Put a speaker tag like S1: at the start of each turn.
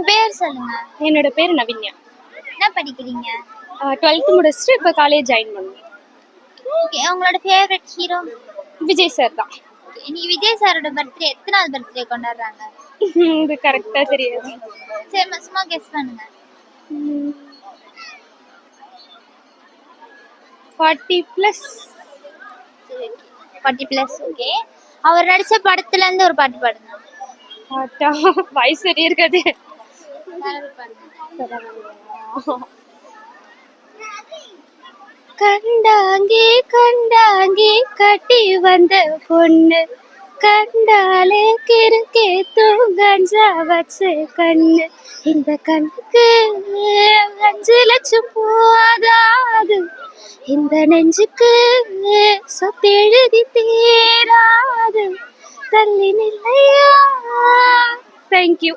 S1: பேர் சொல்லுங்க.
S2: என்னோட பேர் நவின்யா.
S1: என்ன படிக்கிறீங்க?
S2: 12th முடிச்சுட்டு இப்போ காலேஜ் ஜாயின் பண்ணேன்.
S1: ஓகே. உங்களோட ஃபேவரட் ஹீரோ?
S2: விஜய் சார் தான்.
S1: இன்னைக்கு விஜய் சாரோட பர்த்டே. எத்தனாவது பர்த்டே கொண்டாடுறாங்க?
S2: இது கரெக்டா தெரியாது.
S1: சரி சும்மா கெஸ் பண்ணுங்க.
S2: 40+.
S1: 40+. ஓகே. அவர் நடிச்ச படத்துல இருந்து ஒரு பாட்டு பாடுங்க.
S2: பாட்டா? வாய்ஸ் சரி இருக்காது. கண்டாங்கி கண்டாங்கி கட்டி வந்த பொண்ணு கண்டாலே கிறுக்கே தூங்கஞ்சா வச்ச கண்ணு இந்த கண்ணுக்கு 5 லட்சம் போதாது இந்த நெஞ்சுக்கு சொத்தெழுதி தீராது தள்ளி நில்லையா. தேங்க்யூ.